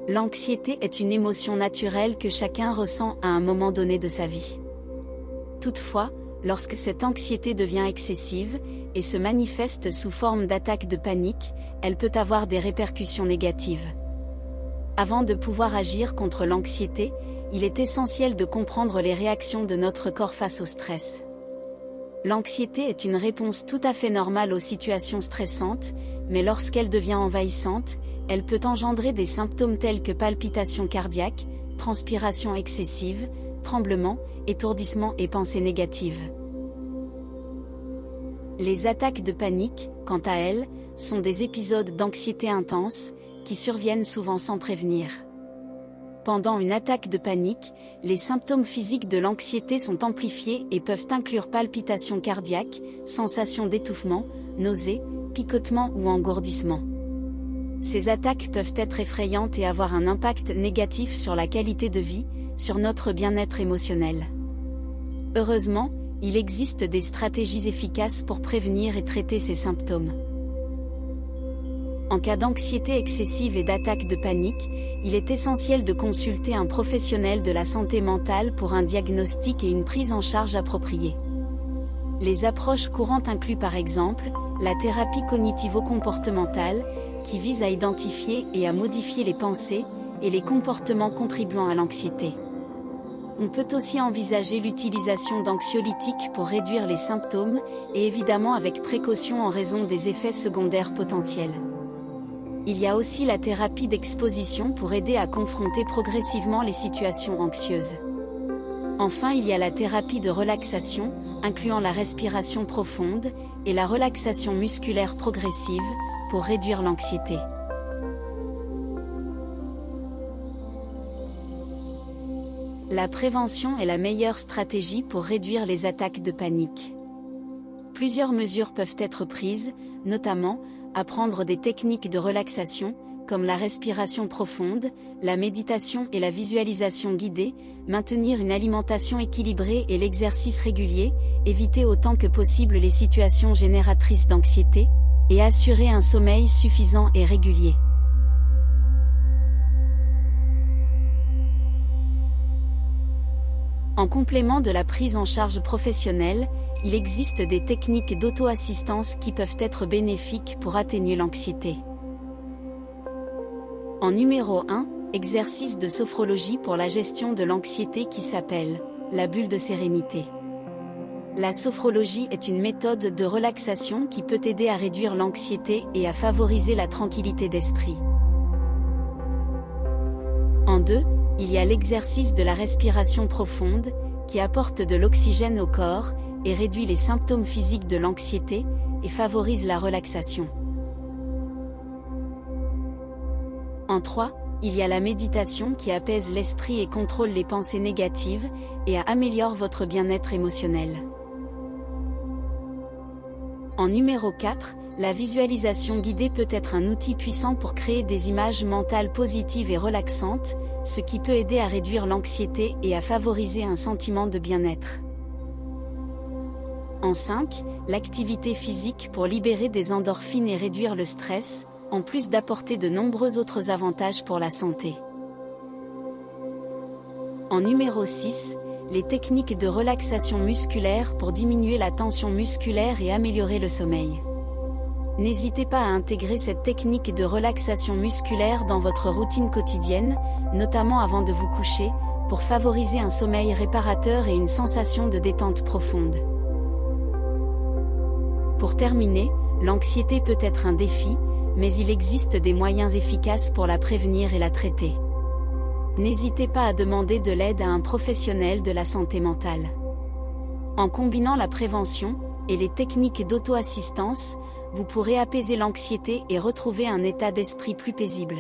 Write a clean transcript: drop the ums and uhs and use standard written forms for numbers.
L'anxiété est une émotion naturelle que chacun ressent à un moment donné de sa vie. Toutefois, lorsque cette anxiété devient excessive, et se manifeste sous forme d'attaques de panique, elle peut avoir des répercussions négatives. Avant de pouvoir agir contre l'anxiété, il est essentiel de comprendre les réactions de notre corps face au stress. L'anxiété est une réponse tout à fait normale aux situations stressantes, mais lorsqu'elle devient envahissante, elle peut engendrer des symptômes tels que palpitations cardiaques, transpiration excessive, tremblements, étourdissement et pensées négatives. Les attaques de panique, quant à elles, sont des épisodes d'anxiété intense, qui surviennent souvent sans prévenir. Pendant une attaque de panique, les symptômes physiques de l'anxiété sont amplifiés et peuvent inclure palpitations cardiaques, sensations d'étouffement, nausées, picotements ou engourdissements. Ces attaques peuvent être effrayantes et avoir un impact négatif sur la qualité de vie, sur notre bien-être émotionnel. Heureusement, il existe des stratégies efficaces pour prévenir et traiter ces symptômes. En cas d'anxiété excessive et d'attaque de panique, il est essentiel de consulter un professionnel de la santé mentale pour un diagnostic et une prise en charge appropriée. Les approches courantes incluent par exemple la thérapie cognitivo-comportementale, qui vise à identifier et à modifier les pensées et les comportements contribuant à l'anxiété. On peut aussi envisager l'utilisation d'anxiolytiques pour réduire les symptômes, et évidemment avec précaution en raison des effets secondaires potentiels. Il y a aussi la thérapie d'exposition pour aider à confronter progressivement les situations anxieuses. Enfin, il y a la thérapie de relaxation, incluant la respiration profonde et la relaxation musculaire progressive, pour réduire l'anxiété. La prévention est la meilleure stratégie pour réduire les attaques de panique. Plusieurs mesures peuvent être prises, notamment, apprendre des techniques de relaxation, comme la respiration profonde, la méditation et la visualisation guidée, maintenir une alimentation équilibrée et l'exercice régulier, éviter autant que possible les situations génératrices d'anxiété, et assurer un sommeil suffisant et régulier. En complément de la prise en charge professionnelle, il existe des techniques d'auto-assistance qui peuvent être bénéfiques pour atténuer l'anxiété. En numéro 1, exercice de sophrologie pour la gestion de l'anxiété qui s'appelle la bulle de sérénité. La sophrologie est une méthode de relaxation qui peut aider à réduire l'anxiété et à favoriser la tranquillité d'esprit. En 2, il y a l'exercice de la respiration profonde, qui apporte de l'oxygène au corps, et réduit les symptômes physiques de l'anxiété, et favorise la relaxation. En 3, il y a la méditation qui apaise l'esprit et contrôle les pensées négatives, et améliore votre bien-être émotionnel. En numéro 4, la visualisation guidée peut être un outil puissant pour créer des images mentales positives et relaxantes, ce qui peut aider à réduire l'anxiété et à favoriser un sentiment de bien-être. En 5, l'activité physique pour libérer des endorphines et réduire le stress, en plus d'apporter de nombreux autres avantages pour la santé. En numéro 6, les techniques de relaxation musculaire pour diminuer la tension musculaire et améliorer le sommeil. N'hésitez pas à intégrer cette technique de relaxation musculaire dans votre routine quotidienne, notamment avant de vous coucher, pour favoriser un sommeil réparateur et une sensation de détente profonde. Pour terminer, l'anxiété peut être un défi, mais il existe des moyens efficaces pour la prévenir et la traiter. N'hésitez pas à demander de l'aide à un professionnel de la santé mentale. En combinant la prévention et les techniques d'auto-assistance, vous pourrez apaiser l'anxiété et retrouver un état d'esprit plus paisible.